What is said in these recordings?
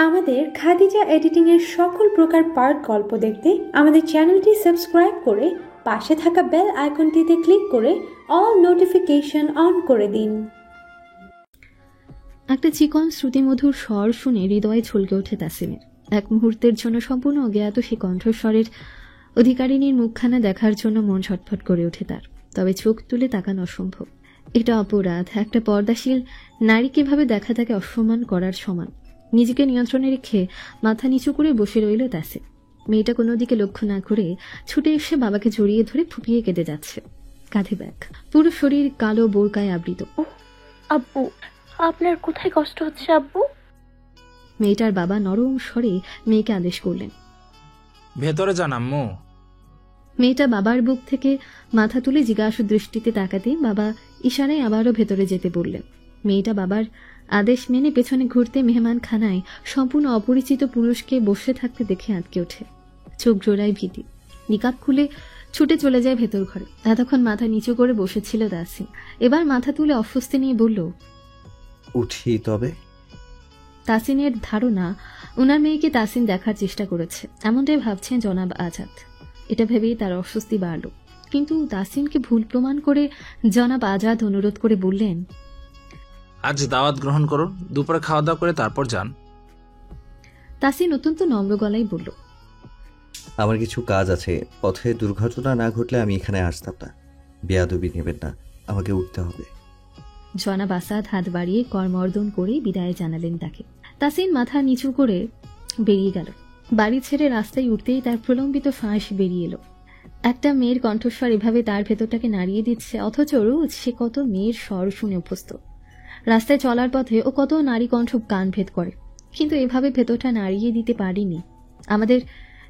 আমাদের খাদিজা এডিটিং এর সকল প্রকার পার্ট গল্প দেখতে আমাদের চ্যানেলটি সাবস্ক্রাইব করে পাশে থাকা বেল আইকনটিতে ক্লিক করে অল নোটিফিকেশন অন করে দিন। একটা চিকন শ্রুতিমধুর স্বর শুনে হৃদয়ে ছলকে ওঠে তাসিমের। এক মুহূর্তের জন্য সম্পূর্ণ অজ্ঞাত সেই কণ্ঠস্বরের অধিকারিণীর মুখখানা দেখার জন্য মন ছটফট করে ওঠে তার। তবে চোখ তুলে তাকানো অসম্ভব। এটা অপরাধ। একটা পর্দাশীল নারীকে ভাবে দেখা তাকে অসম্মান করার সমান। নিজেকে নিয়ন্ত্রণে রেখে মাথা নিচু করে বসে রইল তাসিম। মেয়েটা কোনো দিকে লক্ষ্য না করে ছুটে এসে বাবাকে জড়িয়ে ধরে ফুপিয়ে কেঁদে যাচ্ছে। কাঁধে ব্যাগ, পুরো শরীর কালো বোরকায় আবৃত। আব্বু, আপনার কোথায় কষ্ট হচ্ছে আব্বু? মেয়েটার বাবা নরম স্বরে মেয়েকে আদেশ করলেন, ভেতরে যান আম্মু। মেয়েটা বাবার বুক থেকে মাথা তুলে জিজ্ঞাসু দৃষ্টিতে তাকাতে বাবা ইশারায় আবারও ভেতরে যেতে বললেন। মেয়েটা বাবার আদেশ মেনে পেছনে ঘুরতে মেহমান খানায় সম্পূর্ণ অপরিচিত পুরুষকে বসে থাকতে দেখে আটকে ওঠে। চোখ জোড়ায় ভীতি। নিকাব খুলে ছুটে চলে যায় ভেতর ঘরে। এতক্ষণ মাথা নিচু করে বসেছিল তাসিম। এবার মাথা তুলে অস্বস্তি নিয়ে বলল, উঠি তবে? তাসিনের ধারণা ওনার মেয়েকে তাসিন দেখার চেষ্টা করেছে, এমনটাই ভাবছেন জনাব আজাদ। এটা ভেবেই তার অস্বস্তি বাড়ল। কিন্তু তাসিনকে ভুল প্রমাণ করে জনাব আজাদ অনুরোধ করে বললেন, আজ দাওয়াত গ্রহণ করুন, দুপুরে খাওয়া দাওয়া করে তারপর যান। তাসিন অত্যন্ত নম্র গলায় বলল, আমার কিছু কাজ আছে, পথে দুর্ঘটনা না ঘটলে আমি এখানে আসতাম না। বেয়াদবি নেবেন না, আমাকে উঠতে হবে। জনাব আসাদ হাত বাড়িয়ে করমর্দন করে বিদায় জানালেন তাকে। তাসিন মাথা নিচু করে বেরিয়ে গেল। বাড়ি ছেড়ে রাস্তায় উঠতেই তার প্রলম্বিত ফাঁস বেরিয়ে এলো। একটা মেয়ের কণ্ঠস্বর এভাবে তার ভেতরটাকে নাড়িয়ে দিচ্ছে, অথচ রোজ সে কত মেয়ের স্বর শুনে অভ্যস্ত। রাস্তায় চলার পথে ও কত নারী কণ্ঠ কান ভেদ করে, কিন্তু এভাবে ভেতরটা নাড়িয়ে দিতে পারিনি। আমাদের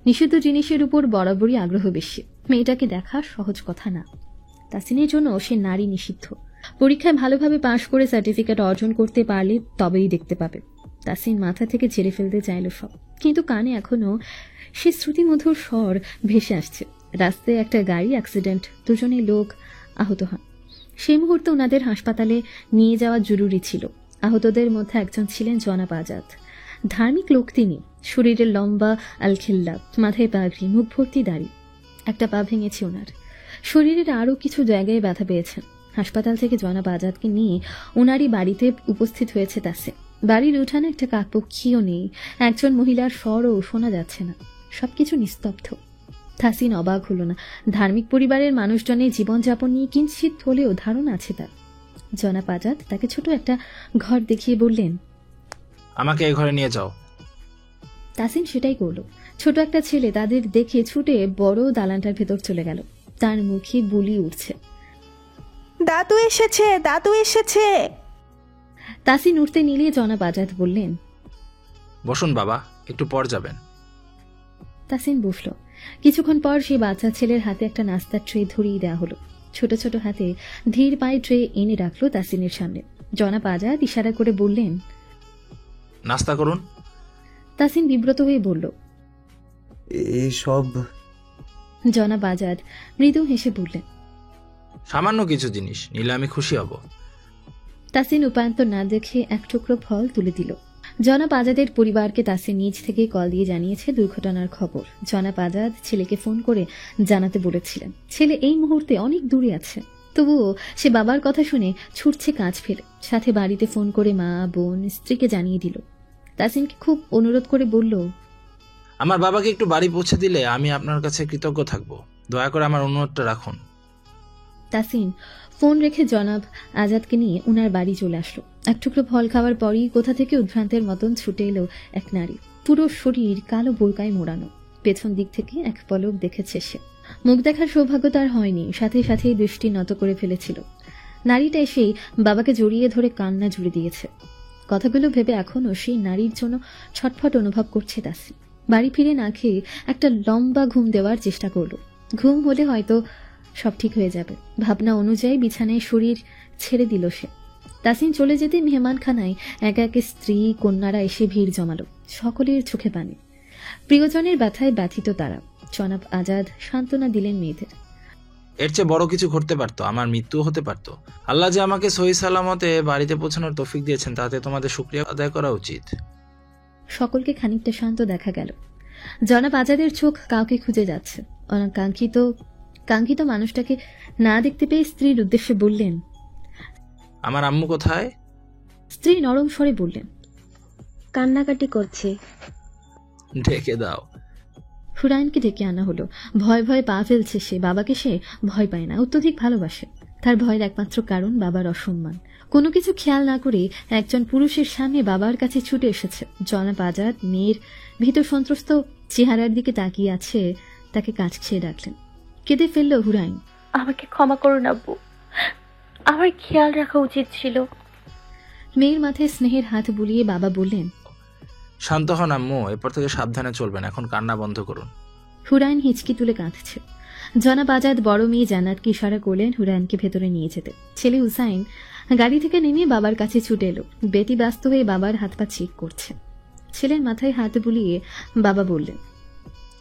নিষিদ্ধ জিনিসের উপর বরাবরই আগ্রহ বেশি। মেয়েটাকে দেখা সহজ কথা না। তাসিনের জন্য সে নারী নিষিদ্ধ। পরীক্ষায় ভালোভাবে পাশ করে সার্টিফিকেট অর্জন করতে পারলে তবেই দেখতে পাবে। তাসিন মাথা থেকে ঝেড়ে ফেলতে চাইল সব, কিন্তু কানে এখনো সে শ্রুতিমধুর স্বর ভেসে আসছে। রাস্তায় একটা গাড়ি অ্যাক্সিডেন্ট, দুজনেই লোক আহত হন। সেই মুহূর্তে ওনাদের হাসপাতালে নিয়ে যাওয়া জরুরি ছিল। আহতদের মধ্যে একজন ছিলেন জনাব আজাদ। ধার্মিক লোক তিনি। শরীরের লম্বা আলখিল্লা, মাথায় পাগড়ি, মুখ ভর্তি দাড়ি। একটা পা ভেঙেছে ওনার। শরীরের আরও কিছু জায়গায় ব্যথা পেয়েছেন। হাসপাতাল থেকে জনাব আজাদকে নিয়ে ওনারই বাড়িতে উপস্থিত হয়েছে তাসিম। বাড়ির উঠানে একটা কাকপক্ষীও নেই, একজন মহিলার স্বরও শোনা যাচ্ছে না। সবকিছু নিস্তব্ধ। তাসিন অবাক হল না। ধার্মিক পরিবারের মানুষজনের জীবনযাপন নিয়ে কিঞ্চিত হলেও ধারণা আছে তার। জনাব আজাদ তাকে ছোট একটা ঘর দেখিয়ে বললেন, আমাকে এই ঘরে নিয়ে যাও। তাসিন সেটাই করল। ছোট একটা ছেলে তাদের দেখে ছুটে বড় দালানটার ভেতর চলে গেল। তার মুখে বুলি উঠছে, দাদু এসেছে, দাদু এসেছে। তাসিন উঠতে নিলে জনাব আজাদ বললেন, বসুন বাবা, একটু পর যাবেন। তাসিন বসল। কিছুক্ষণ পর সেই বাচ্চা ছেলের হাতে একটা নাস্তার ট্রে ধরিয়ে দেওয়া হলো। ছোট ছোট হাতে ধীর পায়ে ট্রে এনে রাখলো তাসিনের সামনে। জনাব আজাদ ইশারা করে বললেন, নাস্তা করুন। তাসিন বিব্রত হয়ে বলল, এসব? জনাব আজাদ মৃদু হেসে বললেন, সামান্য কিছু জিনিস নিলে আমি খুশি হব। তাসিন উপায়ন্তর না দেখে এক টুকরো ফল তুলে দিল। জনাব আজাদের পরিবারকে তাসিন নিজ থেকে কল দিয়ে জানিয়েছে দুর্ঘটনার খবর। জনাব আজাদ ছেলেকে ফোন করে জানাতে বলেছিলেন। ছেলে এই মুহূর্তে অনেক দূরে আছে, তবুও সে বাবার কথা শুনে ছুটছে কাজ ফেলে। সাথে বাড়িতে ফোন করে মা, বোন, স্ত্রীকে জানিয়ে দিল। তাসিনকে খুব অনুরোধ করে বলল, আমার বাবাকে একটু বাড়ি পৌঁছে দিলে আমি আপনার কাছে কৃতজ্ঞ থাকব। দয়া করে আমার অনুরোধটা রাখুন। তাসিন ফোন রেখে জনাব আজাদকে নিয়ে উনার বাড়ি চলে আসলো। এক টুকরো ফল খাওয়ার পরই কোথা থেকে উদ্ভ্রান্তের মতন ছুটে এলো এক নারী। পুরো শরীর কালো বোরকায় মোড়ানো। পেছন দিক থেকে এক পলক দেখেছে সে। মুখ দেখার সৌভাগ্য তার হয়নি, সাথে সাথেই দৃষ্টি নত করে ফেলেছিল। নারীটা এসেই বাবাকে জড়িয়ে ধরে কান্না জুড়ে দিয়েছে। কথাগুলো ভেবে এখনও সেই নারীর জন্য ছটফট অনুভব করছে তাসিন। বাড়ি ফিরে না খেয়ে একটা লম্বা ঘুম দেওয়ার চেষ্টা করল। ঘুম হলে হয়তো সব ঠিক হয়ে যাবে। ভাবনা অনুযায়ী বিছানায় শরীর ছেড়ে দিল সে। তাসিন চলে যেতে মেহমানখানায় একে একে স্ত্রী, কন্যারা এসে ভিড় জমালো। সকলের চোখে পানি। প্রিয়জনের ব্যথায় ব্যথিত তারা। জনাব আজাদ সান্ত্বনা দিলেন মেয়েদের। এর চেয়ে বড় কিছু ঘটতে পারতো, আমার মৃত্যু হতে পারতো। আল্লাহ যে আমাকে সহি সালামতে বাড়িতে পৌঁছানোর তৌফিক দিয়েছেন তাতে তোমাদের শুকরিয়া আদায় করা উচিত। সকলকে খানিকটা শান্ত দেখা গেল। জনাব আজাদের চোখ কাউকে খুঁজে যাচ্ছে। কাঙ্ক্ষিত মানুষটাকে না দেখতে পেয়ে স্ত্রীর উদ্দেশ্যে বললেন, আমার আম্মু কোথায়? স্ত্রী নরম স্বরে বললেন, কান্নাকাটি করছে। ডেকে দাও। হুরায়নকে ডেকে আনা হলো। ভয় ভয়ে পা ফেলছে সে। বাবাকে সে ভয় পায় না, অত্যধিক ভালোবাসে। তার ভয়ের একমাত্র কারণ বাবার অসম্মান। কোনো কিছু খেয়াল না করে একজন পুরুষের সামনে বাবার কাছে ছুটে এসেছে। জনাব আজাদ মেয়ের ভীত সন্ত্রস্ত চেহারার দিকে তাকিয়ে আছে, তাকে কাছ খেয়ে ডাকলেন। কেঁদে ফেলল হুরায়ন। আমাকে ক্ষমা করুন আব্বু, আমার খেয়াল রাখা উচিত ছিল। মেয়ের মাথায় স্নেহের হাত বুলিয়ে বাবা বললেন, শান্ত হন আম্মু, এরপর থেকে সাবধানে চলবেন, এখন কান্না বন্ধ করুন। হুরায়ন হিচকি তুলে কাঁদছে। জনাব আজাদ বড় মেয়ে জান্নাতকে ইশারা করলেন হুরায়নকে ভেতরে নিয়ে যেতে। ছেলে হুসাইন গাড়ি থেকে নেমে বাবার কাছে ছুটে এলো। বেটি ব্যস্ত হয়ে বাবার হাত পা চেক করছে। ছেলের মাথায় হাত বুলিয়ে বাবা বললেন,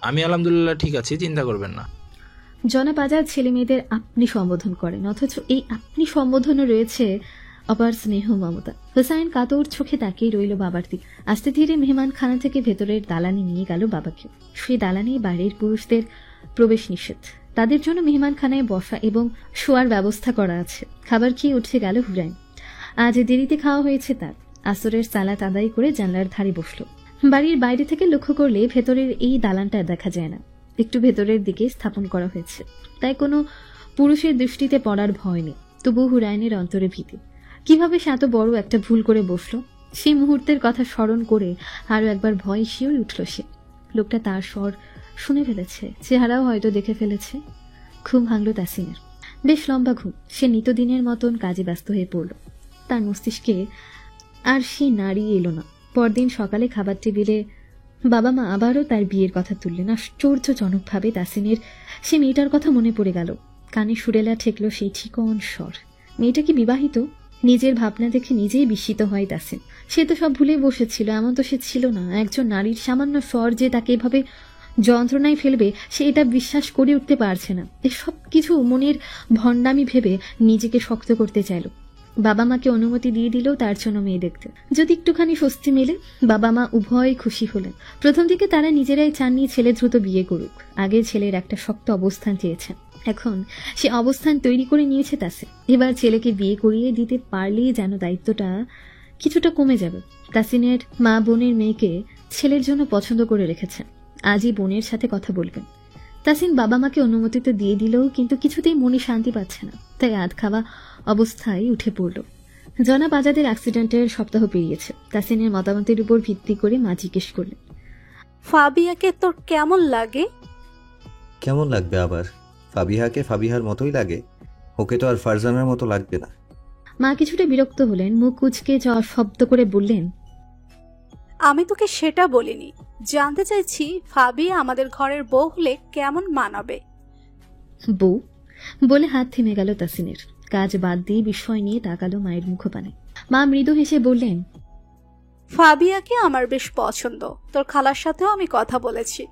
আমি আলহামদুলিল্লাহ ঠিক আছি, চিন্তা করবেন না। জনাব আজাদ ছেলে মেয়েদের আপনি সম্বোধন করেন, অথচ এই আপনি সম্বোধনও রয়েছে অপার স্নেহ মমতা। হুসাইন কাতর চোখে তাকিয়ে রইল বাবার দিকে। আস্তে ধীরে মেহমান খানা থেকে ভেতরের দালানে নিয়ে গেল বাবাকে। সেই দালানে বাড়ির পুরুষদের প্রবেশ নিষেধ। তাদের জন্য মেহমানখানায় বসা এবং শোয়ার ব্যবস্থা করা আছে। খাবার খেয়ে উঠে গেল হুরাইন। আজ দেরিতে খাওয়া হয়েছে তার। আসরের সালাত আদায় করে জানলার ধারে বসল। বাড়ির বাইরে থেকে লক্ষ্য করলে ভেতরের এই দালানটা দেখা যায় না, একটু ভেতরের দিকে স্থাপন করা হয়েছে, তাই কোনো পুরুষের দৃষ্টিতে পড়ার ভয় নেই। তবু হুরাইনের অন্তরে ভীতি। কিভাবে সে এত বড় একটা ভুল করে বসলো? সেই মুহূর্তের কথা স্মরণ করে আরো একবার ভয় শিওরে উঠল সে। লোকটা তার স্বর শুনে ফেলেছে, চেহারাও হয়তো দেখে ফেলেছে। ঘুম ভাঙল তাসিনের, বেশ লম্বা ঘুম। সে নিত্যদিনের মতন কাজে ব্যস্ত হয়ে পড়ল। তার মস্তিষ্কে আর সে নারী এলো না। পরদিন সকালে খাবার টেবিলে বাবা মা আবারও তার বিয়ের কথা তুললেন। আশ্চর্যজনকভাবে তাসিনের সে মেয়েটার কথা মনে পড়ে গেল। কানে সুরেলা ঠেকল সেই চিকন স্বর। মেয়েটা কি বিবাহিত? নিজের ভাবনা দেখে নিজেই বিস্মিত হয় তাসিন। সে তো সব ভুলে বসেছিল, এমন তো সে ছিল না। একজন নারীর সামান্য স্বর যে তাকে এভাবে যন্ত্রণায় ফেলবে, সে এটা বিশ্বাস করে উঠতে পারছে না। এসব কিছু মনের ভণ্ডামি ভেবে নিজেকে শক্ত করতে চাইল। বাবা মাকে অনুমতি দিয়ে দিল তার জন্য মেয়ে দেখতে, যদি একটুখানি স্বস্তি মেলে। বাবা মা উভয় খুশি হলেন। প্রথম দিকে তারা নিজেরাই চাননি ছেলে দ্রুত বিয়ে করুক। আগে ছেলের একটা শক্ত অবস্থান চেয়েছেন, এখন সে অবস্থান তৈরি করে নিয়েছে তাসিন। এবার ছেলেকে বিয়ে করিয়ে দিতে পারলেই যেন দায়িত্বটা কিছুটা কমে যাবে। তাসিনের মা বোনের মেয়েকে ছেলের জন্য পছন্দ করে রেখেছেন। আজই বোনের সাথে কথা বলবেন। তাসিন বাবা মাকে অনুমতি তো দিয়ে দিলেও কিন্তু কিছুতেই মনে শান্তি পাচ্ছে না, তাই আধ খাওয়া অবস্থায় উঠে পড়ল। জনাব আজাদের অ্যাক্সিডেন্টের সপ্তাহ পেরিয়েছে। তাসিনের মতামতের উপর ভিত্তি করে মা জিজ্ঞেস করলেন, ফাবিয়াকে তোর কেমন লাগে? কেমন লাগবে আবার? ফাবিহাকে ফাবিহার মতোই লাগে, ওকে তো আর ফারজানার মতো লাগবে না। মা কিছুটা বিরক্ত হলেন, মুখ কুঁচকে শব্দ করে বললেন, আমি তোকে সেটা বলিনি, জানতে চাইছি ফাবিয়া আমাদের ঘরের বউ হলে কেমন মানাবে। বউ বলে হাত থেমে গেল তাসিনের। কাজ বাদ দিয়ে বিস্ময় নিয়ে তাকালো মায়ের মুখপানে। মা মৃদু হেসে বললেন, ফাবিয়াকে আমার বেশ পছন্দ। তোর খালার সাথেও আমি কথা বলেছি,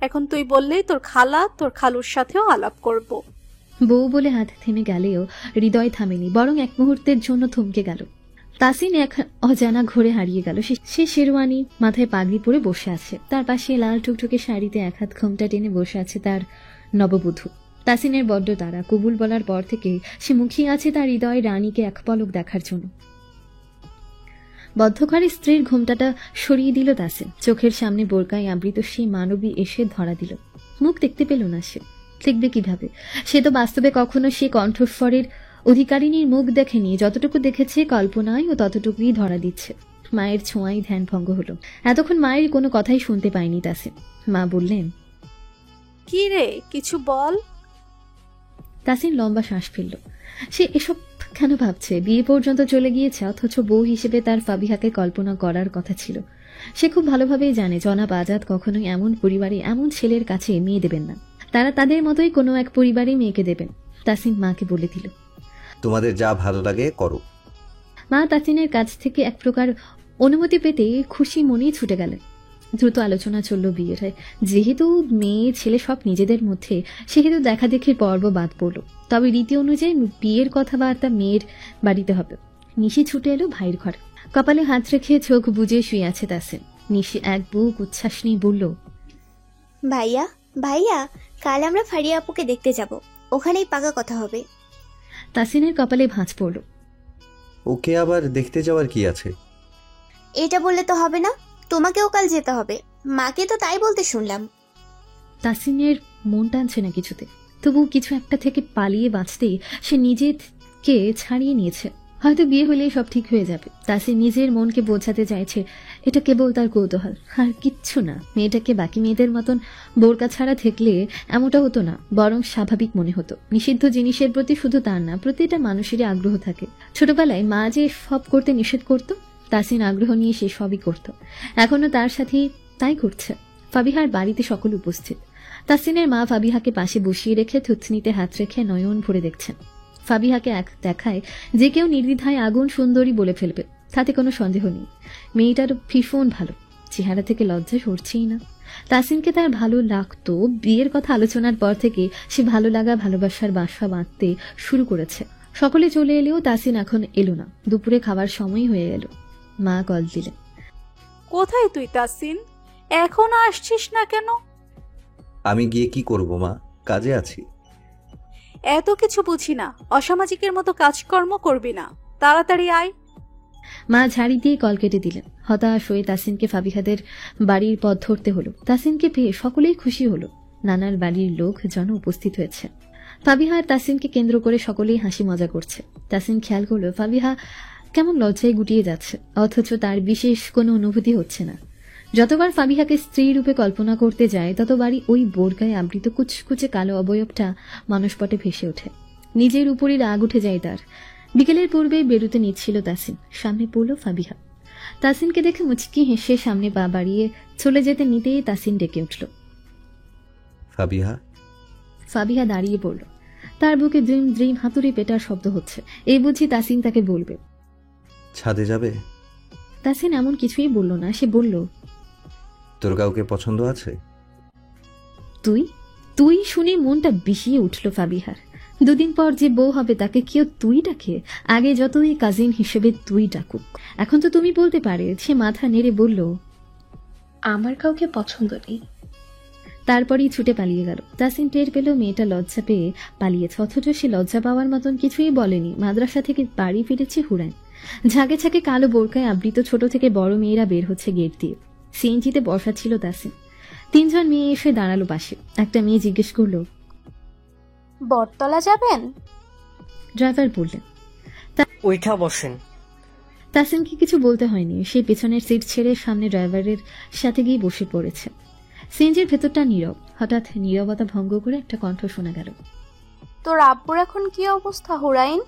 এখন তুই বললেই তোর খালা তোর খালুর সাথেও আলাপ করব। বউ বলে হাত থেমে গেলেও হৃদয় থামেনি, বরং এক মুহূর্তের জন্য থমকে গেল। তাসিন এক অজানা ঘোরে হারিয়ে গেল। সে শেরওয়ানি মাথায় পাগড়ি পরে বসে আছে। তার পাশে লাল টুকটুকে শাড়িতে এক হাত ঘোমটা টেনে বসে আছে তার নববধূ। তাসিনের বড্ড তাড়া। কবুল বলার পর থেকে সে মুখিয়ে আছে তার হৃদয় রানীকে এক পলক দেখার জন্য। বদ্ধঘরে স্ত্রীর ঘোমটাটা সরিয়ে দিল তাসিন। চোখের সামনে বোরকায় আবৃত সেই মানবী এসে ধরা দিল। মুখ দেখতে পেল না সে, দেখবে কিভাবে? সে তো বাস্তবে কখনো সে কণ্ঠস্বরের অধিকারিণীর মুখ দেখেনি। যতটুকু দেখেছে কল্পনায় ও ততটুকুই ধরা দিচ্ছে। মায়ের ছোঁয়াই ধ্যান ভঙ্গ হলো। এতক্ষণ মায়ের কোনো কথাই শুনতে পায়নি তাসিন। মা বললেন, কি রে, কিছু বল। তাসিন লম্বা শ্বাস ফেলল। সে এসব কেন ভাবছে? বিয়ে পর্যন্ত চলে গিয়েছে, অথচ বউ হিসেবে তার ফাবিহাকে কল্পনা করার কথা ছিল। সে খুব ভালোভাবেই জানে জনাব আজাদ কখনোই এমন পরিবারে এমন ছেলের কাছে মেয়ে দেবেন না। তারা তাদের মতোই কোনো এক পরিবারে মেয়েকে দেবেন। তাসিন মাকে বলে দিল, তোমাদের যা ভালো লাগে করো। মা তাসিনের কাছ থেকে এক প্রকার অনুমতি পেতে খুশি মনেই ছুটে গেলেন। দ্রুত আলোচনা চলল বিয়ের। যেহেতু মেয়ে ছেলে সব নিজেদের মধ্যে, সেহেতু দেখা দেখির পর্ব বাদ পড়ল। তবে রীতি অনুযায়ী বিয়ের কথাবার্তা মেয়ের বাড়িতে হবে। নিশি ছুটে এলো ভাইয়ের ঘরে। কপালে হাত রেখে চোখ বুজে শুয়ে আছে তাসিন। নিশি এক বুক উচ্ছ্বাস নিয়ে বলল, ভাইয়া ভাইয়া, কাল আমরা ফারিয়া আপুকে দেখতে যাব, ওখানেই পাকা কথা হবে। তাসিনের কপালে ভাঁজ পড়ল। ওকে আবার দেখতে যাওয়ার কি আছে? এটা বললে তো হবে না, তোমাকেও কাল যেতে হবে। মাকে তো তাই বলতে শুনলাম। তাসিনের মন টানছে না কিছুতে, তবু কিছু একটা থেকে পালিয়ে বাঁচতেই সে নিজেকে ছাড়িয়ে নিয়েছে। হয়তো বিয়ে হলেই সব ঠিক হয়ে যাবে। তাসিন নিজের মনকে বোঝাতে চাইছে এটা কেবল তার কৌতূহল, আর কিচ্ছু না। মেয়েটাকে বাকি মেয়েদের মতন বোরকা ছাড়া থাকলে এমনটা হতো না, বরং স্বাভাবিক মনে হতো। নিষিদ্ধ জিনিসের প্রতি শুধু তার না, প্রতিটা মানুষেরই আগ্রহ থাকে। ছোটবেলায় মা যে সব করতে নিষেধ করতো, তাসিন আগ্রহ নিয়ে সে সবই করত। এখনো তার সাথে তাই করছে। ফাবিহার বাড়িতে সকল উপস্থিত। তাসিনের মা ফাবিহাকে পাশে বসিয়ে রেখে থুতনিতে হাত রেখে নয়ন ভরে দেখছেন। ফাবিহাকে এক দেখায় যে কেউ নির্দ্বিধায় আগুন সুন্দরী বলে ফেলবে, তাতে কোনো সন্দেহ নেই। মেয়েটার ভীষণ ভালো, চেহারা থেকে লজ্জা সরছেই না। তাসিনকে তার ভালো লাগতো। বিয়ের কথা আলোচনার পর থেকে সে ভালো লাগা ভালোবাসার বাসা বাঁধতে শুরু করেছে। সকলে চলে এলেও তাসিন এখন এলো না। দুপুরে খাবার সময় হয়ে গেল। মা কল দিলেন। কোথায় তুই তাসিন, এখনো আসছিস না কেন? আমি গিয়ে কি করব মা, কাজে আছি। এত কিছু বুঝি না, অসামাজিকের মতো কাজকর্ম করবি না, তাড়াতাড়ি আয়। মা ঝাড়ি দিয়ে কল কেটে দিলেন। হতাশ হয়ে তাসিনকে ফাবিহাদের বাড়ির পথ ধরতে হলো। তাসিনকে পেয়ে সকলেই খুশি হলো। নানার বাড়ির লোক জন উপস্থিত হয়েছে। ফাবিহার তাসিনকে কেন্দ্র করে সকলেই হাসি মজা করছে। তাসিন খেয়াল করলো ফাবিহা কেমন লজ্জায় গুটিয়ে যাচ্ছে, অথচ তার বিশেষ কোনো অনুভূতি হচ্ছে না। যতবার ফাবিহাকে স্ত্রী রূপে কল্পনা করতে যায়, ততবারই ওই বোরকায় আবৃত কুচকুচে কালো অবয়বটা মানসপটে ভেসে ওঠে। নিজের উপরই রাগ উঠে যায় তার। বিকেলের পূর্বে বেরোতে নিচ্ছিল তাসিন, সামনে পড়ল ফাবিহা। তাসিনকে দেখে মুচকি হেসে সামনে পা বাড়িয়ে চলে যেতে নিতেই তাসিন ডেকে উঠল, ফাবিহা। ফাবিহা দাঁড়িয়ে পড়ল। তার বুকে দ্রিম দ্রিম হাতুড়ি পেটার শব্দ হচ্ছে। এই বুঝি তাসিন তাকে বলবে। ছাদে যাবে? তাসিন এমন কিছুই বলল না। সে বলল, তোর কাউকে পছন্দ আছে? তুই তুই শুনে মনটা বিষিয়ে উঠল ফাবিহার। দুদিন পর যে বউ হবে তাকে কেউ তুই ডাকে? আগে যতই কাজিন হিসেবে তুই ডাকুক, এখন তো তুমি বলতে পারে। সে মাথা নেড়ে বলল, আমার কাউকে পছন্দ নেই। তারপরই ছুটে পালিয়ে গেল। তাসিন টের পেল মেয়েটা লজ্জা পেয়ে পালিয়েছে, অথচ সে লজ্জা পাওয়ার মতন কিছুই বলেনি। মাদ্রাসা থেকে বাড়ি ফিরেছে হুড়ান। ঝাঁকে ঝাঁকে কালো বোরকায় আবৃত ছোট থেকে বড় মেয়েরা বের হচ্ছে গেট দিয়ে। সিএনজিতে বসা ছিল তাসিন। 3 জন মেয়ে এসে দাঁড়ালো পাশে। একটা মেয়ে জিজ্ঞেস করল, বটতলা যাবেন? ড্রাইভার বললেন। ওইটা বসেন। তাসিনকে কিছু বলতে হয়নি। সে পেছনের সিট ছেড়ে সামনে ড্রাইভারের সাথে গিয়ে বসে পড়েছে। সিএনজির ভেতরটা নীরব। হঠাৎ নীরবতা ভঙ্গ করে একটা কণ্ঠ শোনা গেল, তোর আব্বুর এখন কি অবস্থা হুরাইন?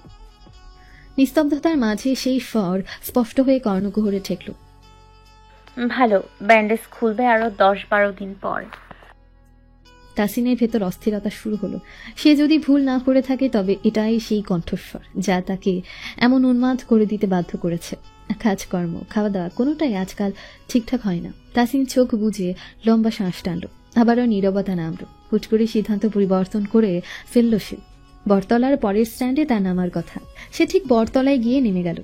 নিস্তব্ধতার মাঝে সেই স্বর স্পষ্ট হয়ে কর্ণকুহরে ঠেকল, ভালো, ব্যান্ডেজ খুলবে আরো 10-12 দিন পর। তাসিনের ভেতর অস্থিরতা শুরু হলো। সে যদি ভুল না করে থাকে তবে এটাই সেই কণ্ঠস্বর যা তাকে এমন উন্মাদ করে দিতে বাধ্য করেছে। কাজকর্ম, খাওয়া দাওয়া কোনোটাই আজকাল ঠিকঠাক হয় না। তাসিন চোখ বুজে লম্বা শ্বাস টানল। আবারও নীরবতা নামল। হুট করে সিদ্ধান্ত পরিবর্তন করে ফেলল সে। বটতলার পরের স্ট্যান্ডে তার নামার কথা। সে ঠিক বটতলায় গিয়ে নেমে গেল।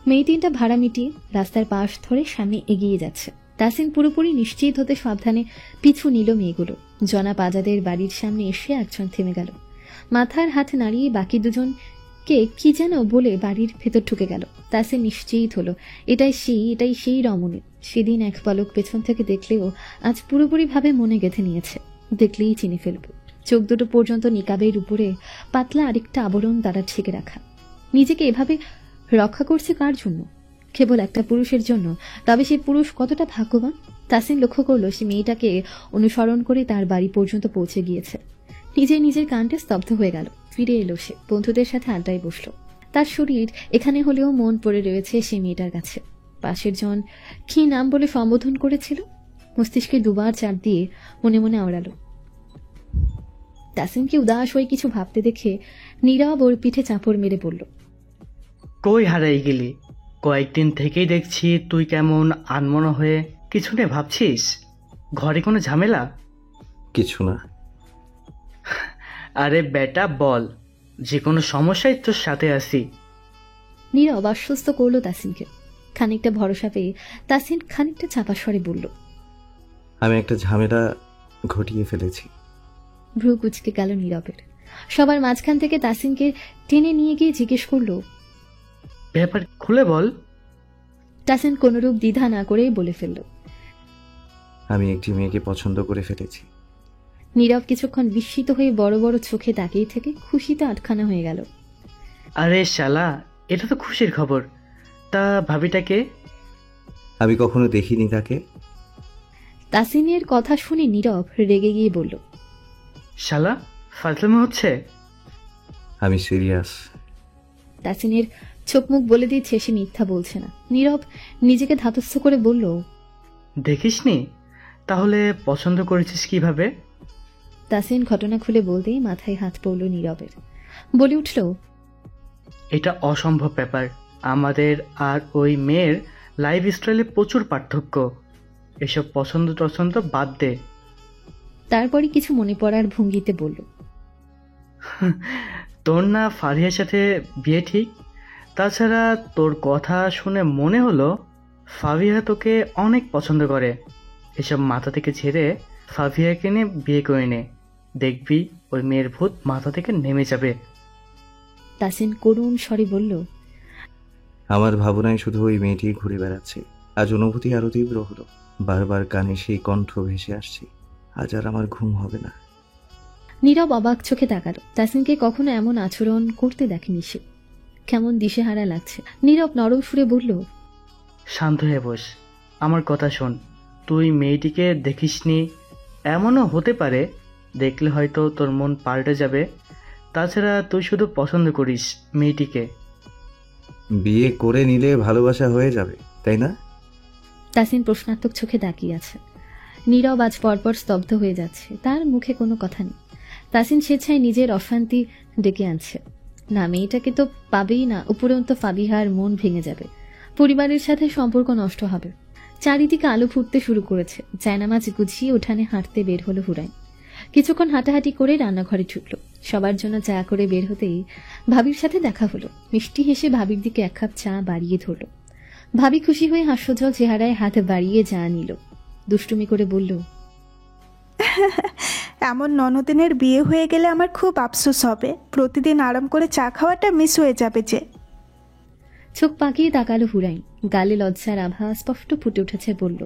মেয়ে 3টা ভাড়া মিটিয়ে রাস্তার পাশ ধরে সামনে এগিয়ে যাচ্ছে। তাসিন পুরোপুরি নিশ্চিত হতে সাবধানে পিছু নিল মেয়েগুলো। জনাব আজাদের বাড়ির সামনে এসে একজন থেমে গেল। মাথার হাত নাড়িয়ে বাকি দুজনকে কি যেন বলে বাড়ির ভেতর ঢুকে গেল। তাসিন নিশ্চিত হলো এটাই সেই রমণী। সেদিন এক পলক পেছন থেকে দেখলেও আজ পুরোপুরিভাবে মনে গেঁথে নিয়েছে। দেখলেই চিনে ফেলব। চোখ দুটো পর্যন্ত নিকাবের উপরে পাতলা আরেকটা আবরণ দ্বারা ঢেকে রাখা। নিজেকে এভাবে রক্ষা করছে কার জন্য? কেবল একটা পুরুষের জন্য। তবে সেই পুরুষ কতটা ভাগ্যবান। তাসিন লক্ষ্য করলো সে মেয়েটাকে অনুসরণ করে তার বাড়ি পর্যন্ত পৌঁছে গিয়েছে। নিজের কানটা স্তব্ধ হয়ে গেল। ফিরে এলো সে, বন্ধুদের সাথে আড্ডায় বসলো। তার শরীর এখানে হলেও মন পড়ে রয়েছে সে মেয়েটার কাছে। পাশের জন কি নাম বলে সম্বোধন করেছিল? মস্তিষ্কে দুবার চাপ দিয়ে মনে মনে আওড়ালো। তাসিনকে উদাস হয়ে কিছু ভাবতে দেখে নীরব ওর পিঠে চাপড় মেরে বলল, কই হারাই গেলি? কয়েকদিন থেকেই দেখছি তুই কেমন আনমনা হয়ে কিছু নিয়ে ভাবছিস? ঘরে কোনো ঝামেলা? কিছু না। আরে বেটা বল, যে কোনো সমস্যায় তোর সাথে আছি। নীরব আশ্বস্ত করলো তাসিনকে। খানিকটা ভরসা পেয়ে তাসিন খানিকটা চাপা স্বরে বলল, আমি একটা ঝামেলা ঘটিয়ে ফেলেছি। ভ্রু কুচকে গেল নীরবের। সবার মাঝখান থেকে তাসিনকে টেনে নিয়ে গিয়ে জিজ্ঞেস করলো, ব্যাপার খুলে বল। তাসিন কোনরূপ দ্বিধা না করেই বলে ফেলল, আমি একটি মেয়েকে পছন্দ করে ফেলেছি। নীরব কিছুক্ষণ বিস্মিত হয়ে বড় বড় চোখে তাকিয়ে থেকে খুশিতে আটখানা হয়ে গেল। আরে শালা, এটা তো খুশির খবর। তা ভাবিটাকে? আমি কখনো দেখিনি তাকে। তাসিনের কথা শুনে নীরব রেগে গিয়ে বলল, শালা ফাজলামি হচ্ছে। আমি সিরিয়াস। তাসিনের চোখ মুখ বলে দিচ্ছে সে মিথ্যা বলছে না। নীরব নিজেকে ধাতস্থ করে বলল, দেখিসনি? তাহলে পছন্দ করেছিস কিভাবে? তাসিন ঘটনা খুলে বলতেই মাথায় হাত পড়ল নীরবের। বলে উঠল, এটা অসম্ভব ব্যাপার। আমাদের আর ওই মেয়ের লাইফ স্টাইলে প্রচুর পার্থক্য। এসব পছন্দ টছন্দ বাদ দে। তারপরে কিছু মনে পড়ার ভঙ্গিতে বলল, তোর না ফারিয়ার সাথে বিয়ে ঠিক? তাছাড়া তোর কথা শুনে মনে হলো ফাবিয়া তোকে অনেক পছন্দ করে। এসব মাথা থেকে ছেড়ে ফাবিয়াকে নিয়ে বিয়ে করে নে, দেখবি ওই মেয়ের ভূত মাথা থেকে নেমে যাবে। তাসিন করুণ স্বরে বলল, আমার ভাবনায় শুধু ওই মেয়েটি ঘুরে বেড়াচ্ছে। আজ অনুভূতি আরো তীব্র হলো। বারবার কানে সেই কণ্ঠ ভেসে আসছে। আজ আর আমার ঘুম হবে না। নীরব অবাক চোখে তাকালো। তাসিনকে কখনো এমন আচরণ করতে দেখেনি সে। কেমন দিশেহারা লাগছে। নীরব নরম সুরে বলল, শান্ত হয়ে বস, আমার কথা শোন। তুই মেয়েটিকে দেখিসনি, এমনও হতে পারে দেখলে হয়তো তোর মন পাল্টে যাবে। তাছাড়া তুই শুধু পছন্দ করিস মেয়েটিকে। বিয়ে করে নিলে ভালোবাসা হয়ে যাবে, তাই না? তাসিন প্রশ্নাত্মক চোখে তাকিয়ে আছে। নীরব আজ পরপর স্তব্ধ হয়ে যাচ্ছে। তার মুখে কোনো কথা নেই। তাসিন স্বেচ্ছায় নিজের অশান্তি ডেকে আনছে। না, মেয়েটাকে তো পাবেই না, উপরন্ত ফাবিহার মন ভেঙে যাবে, পরিবারের সাথে সম্পর্ক নষ্ট হবে। চারিদিকে আলো ফুটতে শুরু করেছে। জায়নামাজ গুছিয়ে উঠানে হাঁটতে বের হলো হুরাইন। কিছুক্ষণ হাঁটাহাঁটি করে রান্নাঘরে ঢুকলো। সবার জন্য চা করে বের হতেই ভাবির সাথে দেখা হলো। মিষ্টি হেসে ভাবির দিকে এক কাপ চা বাড়িয়ে ধরল। ভাবি খুশি হয়ে হাস্যোজ্জ্বল চেহারায় হাত বাড়িয়ে চা নিল। দুষ্টুমি করে বলল, এমন ননদিনের বিয়ে হয়ে গেলে আমার খুব আফসোস হবে। প্রতিদিন আরাম করে চা খাওয়াটা মিস হয়ে যাবে যে। চোখ পাকিয়ে তাকালো হুরাইন। গালে লজ্জার আভা স্পষ্ট ফুটে উঠেছে। বলল,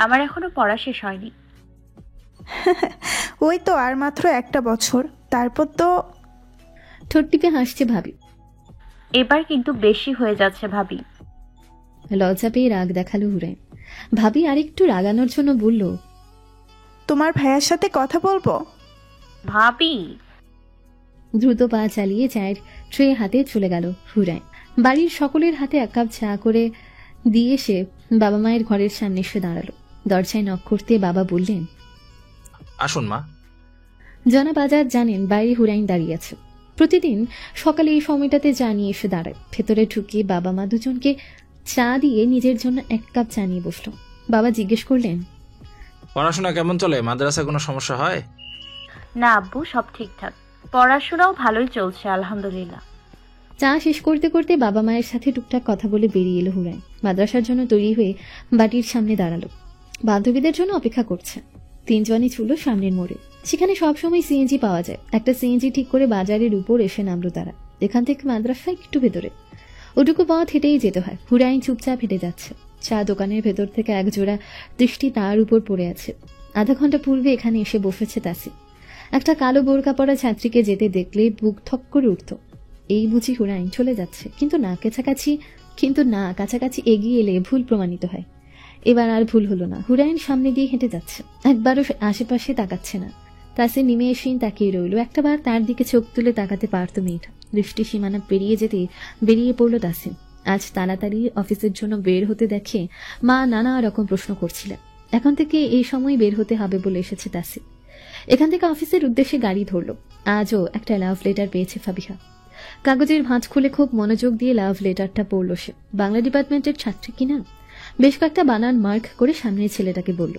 আমার এখনো পড়া শেষ হয়নি। ওই তো আর মাত্র একটা বছর, তারপর তো। ঠোঁট টিপে হাসছে ভাবি। এবার কিন্তু বেশি হয়ে যাচ্ছে ভাবি। লজ্জা পেয়ে রাগ দেখালো হুরাইন। ভাবি আরেকটু রাগানোর জন্য বলল, তোমার ভাইয়ার সাথে কথা বলবো। ভাবি। দ্রুত পা চালিয়ে চায়ের ট্রে হাতে চলে গেল হুরাইন। বাড়ির সকলের হাতে এক কাপ চা করে দিয়ে সে বাবা মায়ের ঘরের সামনে এসে দাঁড়ালো। দরজায় নক করতে বাবা বললেন, আসুন মা। জনাব আজাদ জানেন বাইরে হুরাইন দাঁড়িয়ে আছে। প্রতিদিন সকালে এই সময়টাতে চা নিয়ে এসে দাঁড়ায়। ভেতরে ঢুকে বাবা মা দুজনকে চা দিয়ে নিজের জন্য এক কাপ চা নিয়ে বসলো। বাবা জিজ্ঞেস করলেন, পড়াশোনা কেমন চলে? মাদ্রাসায় কোনো সমস্যা হয়? না আব্বু, সব ঠিকঠাক। পড়াশোনাও ভালোই চলছে আলহামদুলিল্লাহ। চা শেষ করতে করতে বাবা মায়ের সাথে টুকটাক কথা বলে বেরিয়ে এলো হুরাইন। মাদ্রাসার জন্য তৈরি হয়ে বাটির সামনে দাঁড়ালো। বান্ধবীদের জন্য অপেক্ষা করছে। তিনজনই ছিল সামনের মোড়ে। সেখানে সবসময় সিএনজি পাওয়া যায়। একটা সিএনজি ঠিক করে বাজারের উপর এসে নামলো তারা। এখান থেকে মাদ্রাসা একটু ভেতরে, ওটুকু পথ হেঁটেই যেতে হয়। হুরাইন চুপচাপ হেঁটে যাচ্ছে। চা দোকানের ভেতর থেকে একজোড়া দৃষ্টি তার উপর পড়ে আছে। আধা ঘন্টা পূর্বে এখানে এসে বসেছে তাসিন। একটা কালো বোরকা পরা ছাত্রীকে যেতে দেখলে বুক থক করে উঠত। এই বুঝি হুরাইন চলে যাচ্ছে। কিন্তু না কাছাকাছি এগিয়ে এলে ভুল প্রমাণিত হয়। এবার আর ভুল হলো না। হুরাইন সামনে দিয়ে হেঁটে যাচ্ছে, একবারও আশেপাশে তাকাচ্ছে না। তাসিন নেমে এসেই তাকিয়ে রইল। একটাবার তার দিকে চোখ তুলে তাকাতে পারত মেয়েটা। দৃষ্টি সীমানা পেরিয়ে যেতে বেরিয়ে পড়ল তাসিন। আজ তাড়াতাড়ি অফিসের জন্য বের হতে দেখে মা নানা রকম প্রশ্ন করছিলেন। এখন থেকে এই সময় বের হতে হবে বলে এসেছে তাসিন। এখান থেকে অফিসের উদ্দেশ্যে গাড়ি ধরল। আজও একটা লাভ লেটার পেয়েছে ফাবিহা। কাগজের ভাঁজ খুলে খুব মনোযোগ দিয়ে লাভ লেটারটা পড়ল সে। বাংলা ডিপার্টমেন্টের ছাত্রী কিনা। বেশ কয়েকটা বানান মার্ক করে সামনের ছেলেটাকে বলল,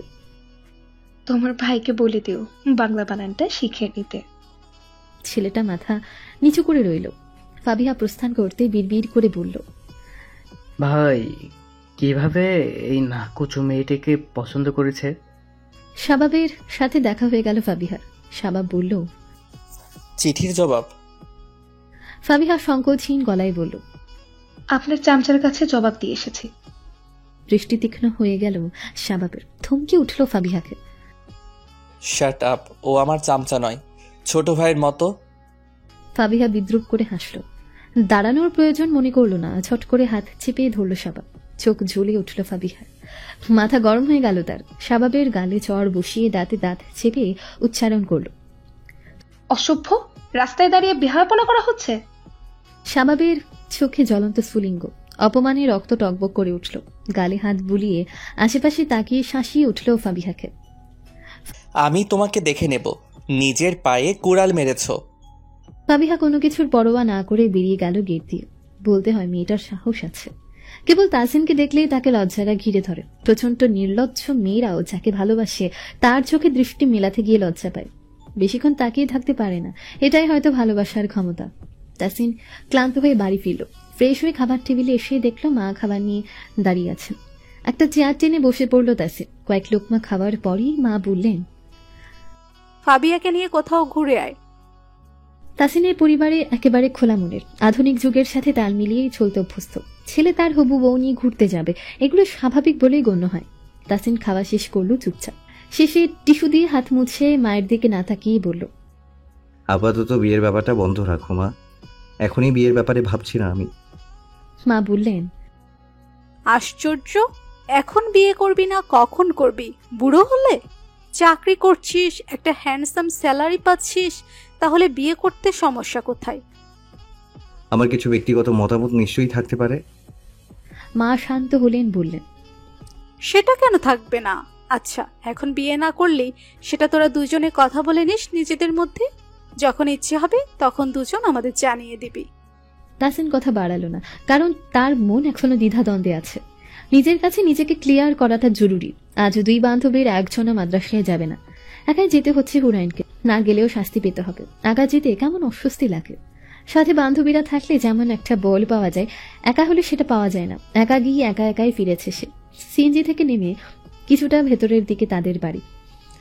তোমার ভাইকে বলে দিও বাংলা বানানটা শিখে নিতে। ছেলেটা মাথা নিচু করে রইল। ফাবিহা প্রস্থান করতে বিড়বিড় করে বলল, ভাই কিভাবে এই নাকুচু মেয়েটিকে পছন্দ করেছে? শাবাবের সাথে দেখা হয়ে গেল ফাবিহার। শাবাব বলল, চিঠির জবাব। ফাবিহা সংকোচহীন গলায় বলল, আপনার চামচার কাছে জবাব দিয়ে এসেছি। দৃষ্টি তীক্ষ্ণ হয়ে গেল শাবাবের। থমকে উঠল ফাবিহাকে। শাট আপ, ও আমার চামচা নয়, ছোট ভাইয়ের মতো। ফাবিহা বিদ্রুপ করে হাসল। দাঁড়ানোর প্রয়োজন মনে করল না, ঝট করে হাত চেপে ধরল শাবাব। চোখ জ্বলে উঠল ফাবিহার। মাথা গরম হয়ে গেল তার। শাবাবের গালে চড় বসিয়ে দাঁতে দাঁত চেপে উচ্চারণ করল, অসভ্য, রাস্তায় দাঁড়িয়ে বেহায়াপনা করা হচ্ছে। শাবাবের চোখে জ্বলন্ত স্ফুলিঙ্গ। অপমানে রক্ত টকবক করে উঠল। গালে হাত বুলিয়ে আশেপাশে তাকিয়ে শাসিয়ে উঠল ফাবিহাকে। আমি তোমাকে দেখে নেব, নিজের পায়ে কুড়াল মেরেছ। ফাবিহা কোনো কিছুর পরোয়া না করে বেরিয়ে গেল গেট দিয়ে। বলতে হয় মেয়েটার সাহস আছে। কেবল তাসিনকে দেখলেই তাকে লজ্জারা ঘিরে ধরে। প্রচন্ড নির্লজ্জ মেয়েরাও যাকে ভালোবাসে তার চোখে দৃষ্টি মেলাতে গিয়ে লজ্জা পায়। বেশিক্ষণ তাকিয়ে থাকতে পারে না। এটাই হয়তো ভালোবাসার ক্ষমতা। তাসিন ক্লান্ত হয়ে বাড়ি ফিরল। ফ্রেশ হয়ে খাবার টেবিলে এসে দেখলো মা খাবার নিয়ে দাঁড়িয়ে আছেন। একটা চেয়ার টেনে বসে পড়ল তাসিন। কয়েক লোকমা খাবার পরই মা বললেন, ফাবিয়াকে নিয়ে কোথাও ঘুরে আয়। তাসিনের পরিবারে একেবারে খোলা মনের, আধুনিক যুগের সাথে তাল মিলিয়েই চলতে অভ্যস্ত। ছেলে তার হবু বউ নিয়ে ঘুরতে যাবে, এগুলো স্বাভাবিক বলেই গণ্য হয়। তাসিন খাওয়া শেষ করল চুপচাপ। শেষে টিস্যু দিয়ে হাত মুছে মায়ের দিকে না তাকিয়ে বলল, আপাতত বিয়ের ব্যাপারটা বন্ধ রাখো মা, এখনই বিয়ের ব্যাপারে ভাবছি না আমি। মা বললেন, আশ্চর্য, এখন বিয়ে করবি না কখন করবি? বুড়ো হলে? চাকরি করছিস, একটা হ্যান্ডসাম স্যালারি পাচ্ছিস, তাহলে বিয়ে করতে সমস্যা কোথায়? আমার কিছু ব্যক্তিগত মতামত নিশ্চয়ই থাকতে পারে। মা শান্ত হলেন, বললেন, সেটা কেন থাকবে না? আচ্ছা, এখন বিয়ে না করলেই সেটা তোরা দুজনে কথা বলে নিস নিজেদের মধ্যে। যখন ইচ্ছে হবে তখন দুজন আমাদের জানিয়ে দিবি। তাসিন কথা বাড়ালো না, কারণ তার মন এখনো দ্বিধাদ্বন্দ্বে আছে। নিজের কাছে নিজেকে ক্লিয়ার করাটা জরুরি। আজ দুই বান্ধবীর একজনও মাদ্রাসায় যাবে না। একাই যেতে হচ্ছে হুরাইনকে। না গেলেও শাস্তি পেতে হবে। একা যেতে কেমন অস্বস্তি লাগে। সাথে বান্ধবীরা থাকলে যেমন একটা বল পাওয়া যায়, একা হলে সেটা পাওয়া যায় না। একা গিয়ে একা একাই ফিরেছে সে। সিএনজি থেকে নেমে কিছুটা ভেতরের দিকে তাদের বাড়ি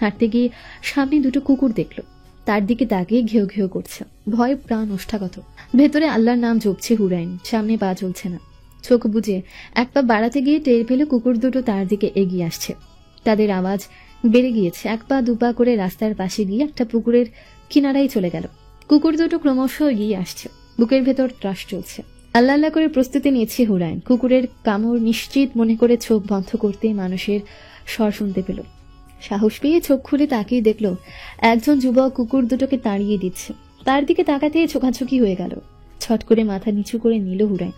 হাঁটতে গিয়ে সামনে দুটো কুকুর দেখল। তার দিকে তাকিয়ে ঘেউ ঘেউ করছে। ভয় প্রাণ ওষ্ঠাগত। ভেতরে আল্লাহর নাম জপছে হুরাইন। সামনে পা চলছে না। চোখ বুজে এক পা বাড়াতে গিয়ে টের পেল কুকুর দুটো তার দিকে এগিয়ে আসছে। তাদের আওয়াজ বেড়ে গিয়েছে। এক পা দুপা করে রাস্তার পাশে গিয়ে একটা পুকুরের কিনারায় চলে গেল। কুকুর দুটো ক্রমশ এগিয়ে আসছে। বুকের ভেতর ত্রাস চলছে। আল্লাহ আল্লাহ করে প্রস্তুতি নিচ্ছে হুরাইন। কুকুরের কামড় নিশ্চিত মনে করে চোখ বন্ধ করতে মানুষের স্বর শুনতে পেল। সাহস পেয়ে চোখ খুলে তাকিয়ে দেখল একজন যুবক কুকুর দুটোকে তাড়িয়ে দিচ্ছে। তার দিকে তাকাতে চোখাচোখি হয়ে গেল। ছট করে মাথা নিচু করে নিল হুরাইন।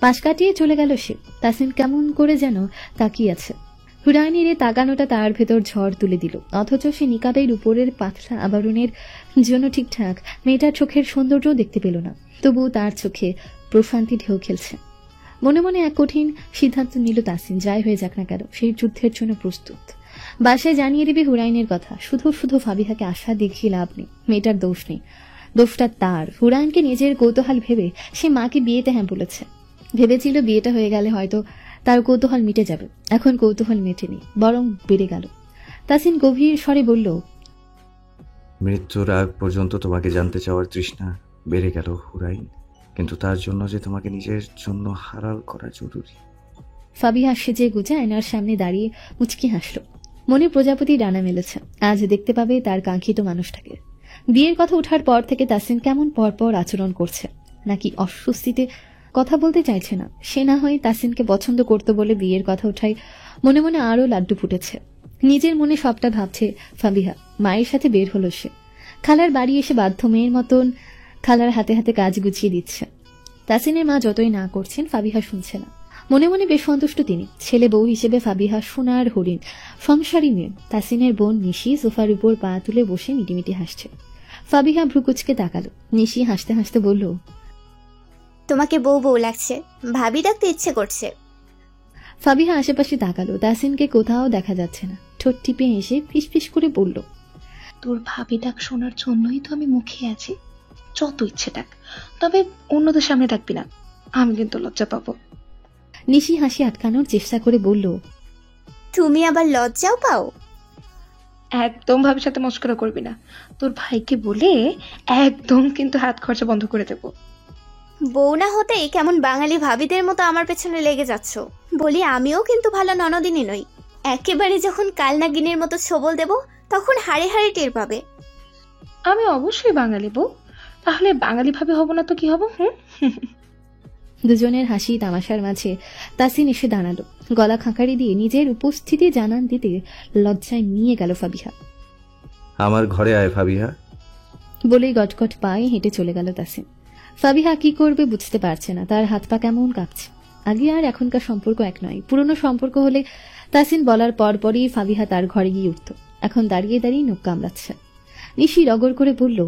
পাশ কাটিয়ে চলে গেল সে। তাসিন কেমন করে যেন তাকিয়ে আছে। হুরাইনের তাকানোটা তার ভেতর ঝড় তুলে দিল। অথচ সে নিকাবের উপরের পাতলা আবরণের জন্য ঠিকঠাক মেয়েটার চোখের সৌন্দর্য দেখতে পেল না। তবুও তার চোখে প্রশান্তি ঢেউ খেলছে। মনে মনে এক কঠিন সিদ্ধান্ত নিল তাসিন। যাই হয়ে যাক না কেন, সেই যুদ্ধের জন্য প্রস্তুত। বাসায় জানিয়ে দিবে হুরাইনের কথা। শুধু শুধু ফাবিহাকে আশা দেখিয়ে লাভ নেই। মেয়েটার দোষ নেই, দোষটা তার। হুরাইনকে নিজের কৌতূহল ভেবে সে মাকে বিয়েতে হ্যাঁ বলেছে। ভেবেছিল বিয়েটা হয়ে গেলে হয়তো তার কৌতূহল মিটে যাবে। এখন কৌতূহল মেটেনি, বরং বেড়ে গেল। তাসিন গভীর স্বরে বলল, মৃত্যুর আগ পর্যন্ত তোমাকে জানতে চাওয়ার তৃষ্ণা বেড়ে গেল হুরাইন, কিন্তু তার জন্য যে তোমাকে নিজের জন্য হালাল করা জরুরি। ফাবিহা সেজে গুজে আয়নার সামনে দাঁড়িয়ে মুচকি হাসল। মনে প্রজাপতি ডানা মেলেছে। আজ দেখতে পাবে তার কাঙ্ক্ষিত মানুষটাকে। বিয়ের কথা ওঠার পর থেকে তাসিন কেমন পরপর আচরণ করছে, নাকি অস্বস্তিতে কথা বলতে চাইছে না। সে না হয় তাসিনকে পছন্দ করতো বলে বিয়ের কথা ওঠায় মনে মনে আরো লাড্ডু ফুটেছে। নিজের মনে সবটা ভাবছে ফাবিহা। মায়ের সাথে বের হলো সে। খালার বাড়ি এসে বাধ্য মেয়ের মতন খালার হাতে হাতে কাজ গুছিয়ে দিচ্ছে। তাসিনের মা যতই না করছেন, ফাবিহা শুনছে না। মনে মনে বেশ সন্তুষ্ট তিনি। ছেলে বউ হিসেবে ফাবিহা সোনার হরিণ, সংসারী মেয়ে। তাসিনের বোন নিশি সোফার উপর পা তুলে বসে মিটিমিটি হাসছে। ফাবিহা ভ্রুকুচকে তাকালো। নিশি হাসতে হাসতে বলল, তোমাকে বউ বউ লাগছে, ভাবি ডাকতে ইচ্ছে করছে। ফাবিহা আশেপাশে তাকালো, তাসিনকে কোথাও দেখা যাচ্ছে না। ঠোঁট টিপে হেসে ফিসফিস করে বলল, তোর ভাবি ডাক শোনার জন্যই তো আমি মুখিয়ে আছি। যত ইচ্ছে ডাক, তবে অন্যদের সামনে ডাকবি না, আমি কিন্তু লজ্জা পাবো। নিশি হাসি আটকানোর চেষ্টা করে বলল, তুমি আবার লজ্জাও পাও? একদম ভাবির সাথে মস্করা করবি না। তোর ভাইকে বলে একদম কিন্তু হাত খরচা বন্ধ করে দেবো। বউ না হতেই কেমন বাঙালি ভাবিদের মতো আমার পেছনে লেগে যাচ্ছ। বলি আমিও কিন্তু ভালো ননদিনী নই। একেবারে যখন কালনাগিনীর মতো ছবল দেব তখন হাড়ে হাড়ে টের পাবে। আমি অবশ্যই বাঙালি বউ, তাহলে বাঙালি ভাবে হব না তো কি হব? দুজনের হাসি তামাশার মাঝে তাসিন এসে দাঁড়ালো। গলা খাঁকারি দিয়ে নিজের উপস্থিতি জানান দিতে লজ্জায় নিয়ে গেল ফাবিহা। আমার ঘরে আয় ফাবিহা, বলেই গটগট পায়ে হেঁটে চলে গেল তাসিন। ফাবিহা কি করবে বুঝতে পারছে না, তার হাত পা কেমন কাঁপছে। আগে আর এখনকার সম্পর্ক এক নয়। পুরনো সম্পর্ক হলে তাসিন বলার পরপরই ফাবিহা তার ঘরে গিয়ে উঠত, এখন দাঁড়িয়ে দাঁড়িয়ে নখ কামড়াচ্ছে। নিশি রগর করে বলল,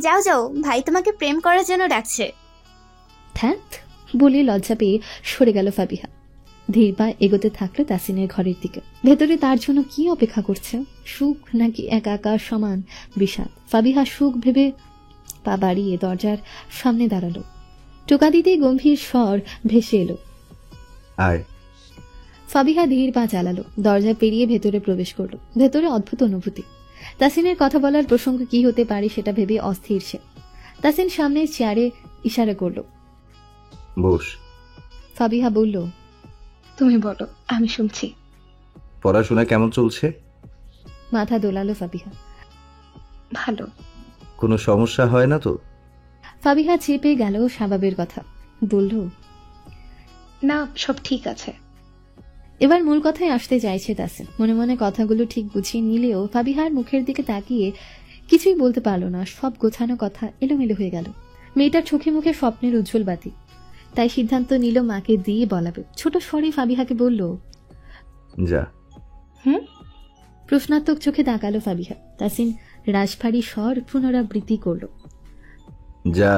যাও যাও, ভাই তোমাকে প্রেম করার জন্য ডাকছে। থ্যাত বলে লজ্জা পেয়ে সরে গেল ফাবিহা। ধীর পা এগোতে থাকলো তাসিনের ঘরের দিকে। ভেতরে তার জন্য কি অপেক্ষা করছে? সুখ নাকি একাকার সমান বিষাদ? ফাবিহা সুখ ভেবে পা বাড়িয়ে দরজার সামনে দাঁড়ালো। টোকা দিতেই গম্ভীর স্বর ভেসে এলো, আয়। ফাবিহা ধীর পা চালালো, দরজা পেরিয়ে ভেতরে প্রবেশ করলো। ভেতরে অদ্ভুত অনুভূতি। তাসিনের কথা বলার প্রসঙ্গ কি হতে পারে সেটা ভেবে অস্থির সে। তাসিন সামনের চেয়ারে ইশারা করলো, বস। ফাবিহা বলল, তুমি বলো, আমি শুনছি। পড়াশোনা কেমন চলছে? মাথা দোলালো ফাবিহা। ভালো। কোনো সমস্যা হয় না তো? ফাবিহা চেপে গেল স্বভাবের কথা, বলল, না, সব ঠিক আছে। এবার মূল কথায় আসতে চাইছে তাসিন। মনে মনে কথাগুলো ঠিক গুছিয়ে নিলেও ফাবিহার মুখের দিকে তাকিয়ে কিছুই বলতে পারল না। সব গোছানো কথা এলোমেলো হয়ে গেল। মেয়েটার চোখে মুখে স্বপ্নের উজ্জ্বল বাতি। তাই সিদ্ধান্ত নিল মাকে দিয়ে বলাবে। ছোট স্বরে ফাবিহাকে বলল, যা। প্রশ্নাত্মক চোখে তাকালো ফাবিহা। তাসিন রাজভারী স্বর পুনরাবৃত্তি করল, যা।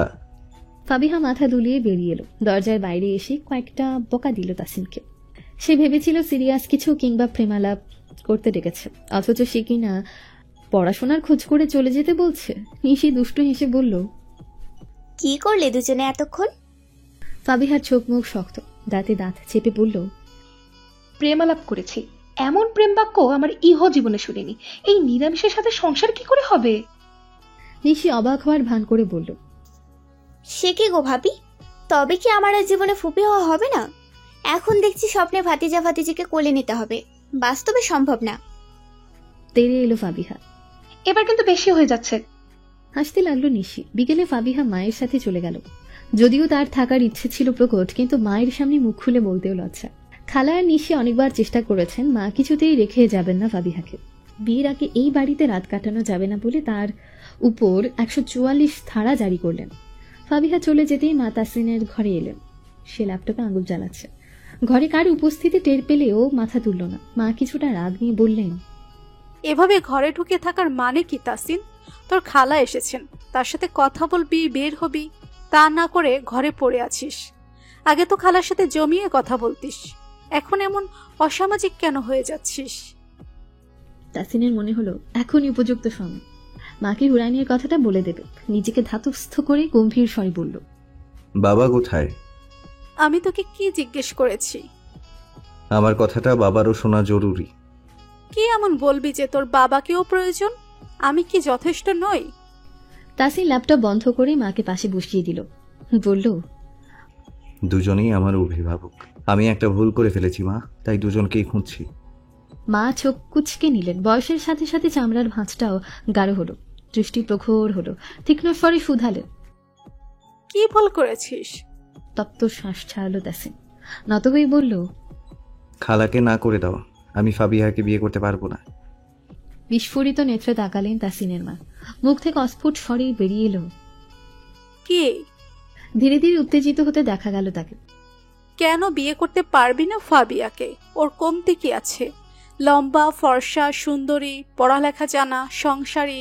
ফাবিহা মাথা দুলিয়ে বেরিয়ে এলো। দরজার বাইরে এসে কয়েকটা বকা দিল তাসিনকে। সে ভেবেছিল সিরিয়াস কিছু কিংবা প্রেমালাপ করতে ডেকেছে, অথচ সে কিনা পড়াশোনার খোঁজ করে চলে যেতে বলছে। নিশি দুষ্টু হেসে বলল, কি করলে দুজনে এতক্ষণ? ফাবিহার চোখ মুখ শক্ত, দাঁতে দাঁত চেপে বলল, প্রেমালাপ করেছি। এমন প্রেম বাক্য আমার ইহ জীবনে শুনিনি। এই নিরামিষের সাথে সংসার কি করে হবে? নিশি অবাক হওয়ার ভান করে বলল, সে কি গো ভাবি, তবে কি আমার আর জীবনে ফুপি হওয়া হবে না? এখন দেখছি স্বপ্নে ভাতিজা ভাতিজিকে কোলে নিতে হবে, বাস্তবে সম্ভব না। তেরে এলো ফাবিহা। এবার কিন্তু বেশি হয়ে যাচ্ছে। হাসতে লাগলো নিশি। বিকেলে ফাবিহা মায়ের সাথে চলে গেল। যদিও তার থাকার ইচ্ছে ছিল প্রকট, কিন্তু মায়ের সামনে মুখ খুলে বলতেও লজ্জা। খালা আর নিশি অনেকবার চেষ্টা করেছেন, মা কিছুতেই রেখে যাবেন না ফাবিহাকে। বিয়ের আগে এই বাড়িতে রাত কাটানো যাবে না বলে তার উপর 144 ধারা জারি করলেন। ফাবিহা চলে যেতেই মা তাসিনের ঘরে এলেন। সে ল্যাপটপে আঙুল জ্বালাচ্ছে। ঘরে কার উপস্থিতি টের পেলেও মাথা তুলল না। মা কিছুটা রাগ নিয়ে বললেন, এভাবে ঘরে ঢুকে থাকার মানে কি তাসিন? তোর খালা এসেছেন, তার সাথে কথা বলবি, বের হবি, তা না করে ঘরে পড়ে আছিস। আগে তো খালার সাথে জমিয়ে কথা বলতিস, এখন এমন অসামাজিক কেন হয়ে যাচ্ছিস? তাসিনের মনে হলো এখনই উপযুক্ত সময় মাকে হুরাইনের কথাটা বলে দেবে। নিজেকে ধাতস্থ করে গম্ভীর স্বরে বলল, বাবা কোথায়? আমি তোকে কি জিজ্ঞেস করেছি? আমার কথাটা বাবারও শোনা জরুরি। কি এমন বলবি যে তোর বাবাকেও প্রয়োজন? আমি কি যথেষ্ট নই? তাসিন ল্যাপটপ বন্ধ করে মাকে পাশে বসিয়ে দিল, বলল, দুজনেই আমার অভিভাবক। আমি একটা ভুল করে ফেলেছি মা, তাই দুজনকেই খুঁজছি। মা চোখ কুচকে নিলেন। বয়সের সাথে সাথে চামড়ার ভাঁজটাও গাঢ় হলো, দৃষ্টি প্রখর হলো। তীক্ষ্ণ স্বরে শুধালেন, কি ভুল করেছিস? তপ্ত শ্বাস ছাড়ালো তাসিন। নত হয়ে বলল, খালাকে না করে দাও, আমি ফাবিহাকে বিয়ে করতে পারবো না। বিস্ফোরিত নেত্রে তাকালেন তাসিনের মা। মুখ থেকে অস্ফুট স্বরে বেরিয়ে এলো, কি? ধীরে ধীরে উত্তেজিত হতে দেখা গেল তাকে। কেন বিয়ে করতে পারবি না ফাবিয়াকে? ওর কমতি কি আছে? লম্বা, ফর্সা, সুন্দরী, পড়ালেখা জানা, সংসারী,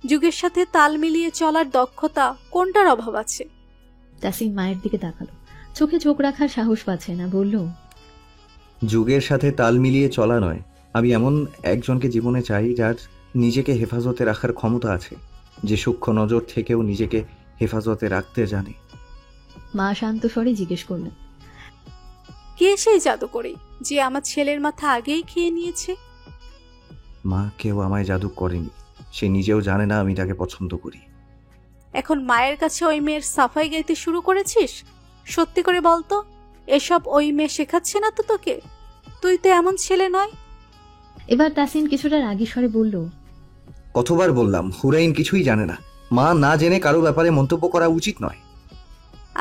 যুগের সাথে তাল মিলিয়ে চলার দক্ষতা, কোনটার অভাব আছে? তাসিন মায়ের দিকে তাকালো। চোখে চোখ রাখার সাহস পাচ্ছে না, বলল, যুগের সাথে তাল মিলিয়ে চলা নয়। আমি এমন একজনকে জীবনে চাই যার নিজেকে হেফাজতে রাখার ক্ষমতা আছে, যে সূক্ষ্ম নজর থেকেও নিজেকে হেফাজতে রাখতে জানে। মা শান্ত স্বরে জিজ্ঞেস করলেন, কে সেই জাদুকরি যে আমার ছেলের মাথা আগেই খেয়ে নিয়েছে? মা কেউ আমায় জাদু করেনি, সে নিজেও জানে না আমি তাকে পছন্দ করি। এখন মায়ের কাছে ওই মেয়ের সাফাই গাইতে শুরু করেছিস? সত্যি করে বলতো, এসব ওই মেয়ে শেখাচ্ছে না তো তোকে? তুই তো এমন ছেলে নয়। এবার তাসিন কিছুটা রাগী স্বরে বলল, কতবার বললাম হুরাইন কিছুই জানে না। মা না জেনে কারো ব্যাপারে মন্তব্য করা উচিত নয়।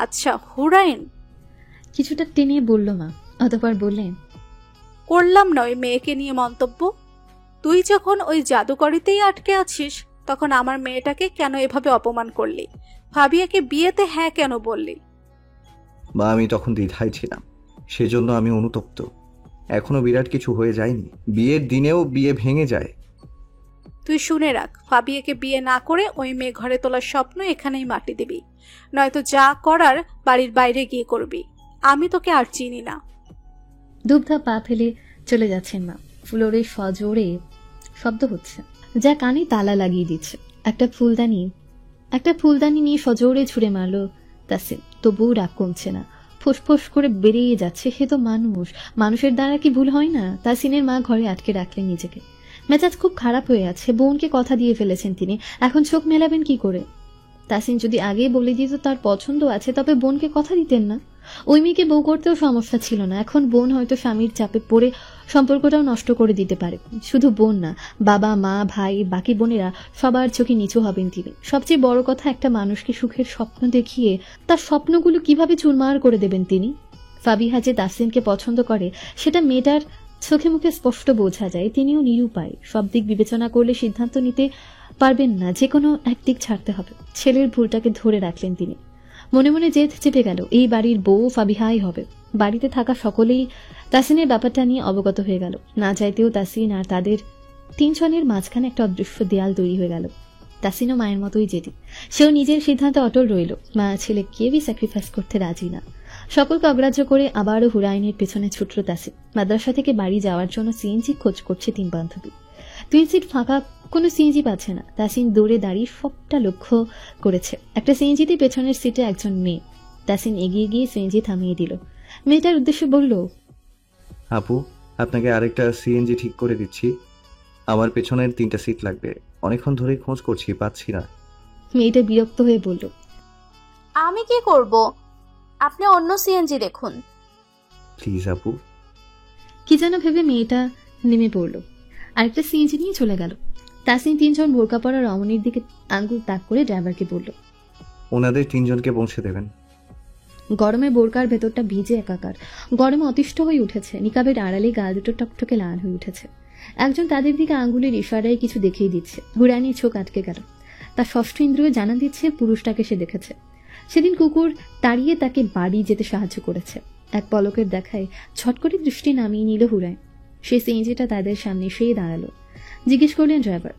আচ্ছা হুরাইন? কিছুটা টেনে বলল মা। অতঃপর বললেন, করলাম না ওই মেয়েকে নিয়ে মন্তব্য। তুই যখন ওই জাদুকরিতেই আটকে আছিস, তখন আমার মেয়েটাকে কেন এভাবে অপমান করলি? ফাবিয়াকে বিয়েতে হ্যাঁ কেন বললি? বা আমি তখন দ্বিধায় ছিলাম, সেজন্য আমি অনুতপ্ত। এখনো বিরাট কিছু হয়ে যায়নি, বিয়ের দিনেও বিয়ে ভেঙে যায়। তুই শুনে রাখ, ফাবিয়াকে বিয়ে না করে ওই মেয়ে ঘরে তোলার স্বপ্ন এখানেই মাটি দিবি, নয়তো যা করার বাড়ির বাইরে গিয়ে করবি। আমি তোকে আর চিনি না। দুগ্ধা পা ফেলে চলে যাচ্ছেন মা। ফ্লোরে সজোরে শব্দ হচ্ছে, যা কানে তালা লাগিয়ে দিচ্ছে। একটা ফুলদানি নিয়ে সজোরে ছুঁড়ে মারলো তাসিন। তবুও রাগ কমছে না, ফোঁস করে বেরিয়ে যাচ্ছে। সে তো মানুষের দ্বারা কি ভুল হয় না? তাসিনের মা ঘরে আটকে রাখলেন নিজেকে। মেজাজ খুব খারাপ হয়ে আছে। বোনকে কথা দিয়ে ফেলেছেন তিনি, এখন চোখ মেলাবেন কি করে? তাসিন যদি আগেই বলে দিত তার পছন্দ আছে, তবে বোনকে কথা দিতেন না। ওই মেয়েকে বউ করতেও সমস্যা ছিল না। এখন বোন হয়তো স্বামীর চাপে পড়ে সম্পর্কটাও নষ্ট করে দিতে পারে। শুধু বোন না, বাবা, মা, ভাই, বাকি বোনেরা সবার চোখে নিচু হবেন তিনি। সবচেয়ে বড় কথা, একটা মানুষকে সুখের স্বপ্ন দেখিয়ে তার স্বপ্নগুলো কিভাবে চুরমার করে দেবেন তিনি। ফাবিহা যে তাসিনকে পছন্দ করে সেটা মেয়েটার চোখে মুখে স্পষ্ট বোঝা যায়। তিনিও নিরুপায়। সব দিক বিবেচনা করলে সিদ্ধান্ত নিতে পারবেন না, যে কোনো একদিক ছাড়তে হবে। ছেলের ভুলটাকে ধরে রাখলেন তিনি। মনে মনে জেদ চেপে গেল, এই বাড়ির বউ ফাবিহাই হবে। বাড়িতে থাকা সকলেই তাসিনের ব্যাপারটা নিয়ে অবগত হয়ে গেল। না চাইতেও তাসিন আর তাদের তিনজনের মাঝখানে একটা অদৃশ্য দেয়াল তৈরি হয়ে গেল। তাসিনও মায়ের মতোই জেদি। সেও নিজের সিদ্ধান্তে অটল রইল। মা ছেলে কেউই স্যাক্রিফাইস করতে রাজি না। সকলকে অগ্রাহ্য করে আবারও হুরাইনের পেছনে ছুটল তাসিন। মাদ্রাসা থেকে বাড়ি যাওয়ার জন্য সিএনজি খোঁজ করছে তিন বান্ধবী। 2 সিট ফাঁকা, কোনো সিএনজি পাচ্ছে না। তাসিন দৌড়ে দাঁড়িয়ে সবটা লক্ষ্য করেছে। একটা সিএনজিতে পেছনের সিটে একজন মেয়ে। তাসিন এগিয়ে গিয়ে সিএনজি থামিয়ে দিল। মেয়েটার উদ্দেশ্যে বলল, আপু, আপনাকে আরেকটা সিএনজি ঠিক করে দিচ্ছি। আমার পেছনের 3টা সিট লাগবে। অনেকক্ষণ ধরেই খোঁজ করছি, পাচ্ছি না। মেয়েটা বিরক্ত হয়ে বলল, আমি কি করব? আপনি অন্য সিএনজি দেখুন। প্লিজ আপু। কি যেন ভেবে মেয়েটা নেমে পড়ল। আরেকটা সিএনজি নিয়ে চলে গেল। তাসিন 3জন বোরকা পরা রমণীর দিকে আঙ্গুল তাক করে ড্রাইভারকে বলল, ওনাদের 3জনকে পৌঁছে দেবেন। গরমে বোরকার ভেতরটা ভিজে একাকার। গরমে অতিষ্ঠ হয়ে উঠেছে। নিকাবের আড়ালে গাল দুটো টকটকে লাল হয়ে উঠেছে। একজন তাদের দিকে আঙ্গুলের ইশারায় কিছু দেখিয়ে দিচ্ছে। হুরাইনের চোখ আটকে গেল। তার ষষ্ঠ ইন্দ্রিয় জানান দিচ্ছে পুরুষটাকে সে দেখেছে। সেদিন কুকুর তাড়িয়ে তাকে বাড়ি যেতে সাহায্য করেছে। এক পলকের দেখায় ছট করে দৃষ্টি নামিয়ে নিল হুরাইন। সে সিএনজিটা তাদের সামনে এসেই দাঁড়ালো। জিজ্ঞেস করলেন ড্রাইভার,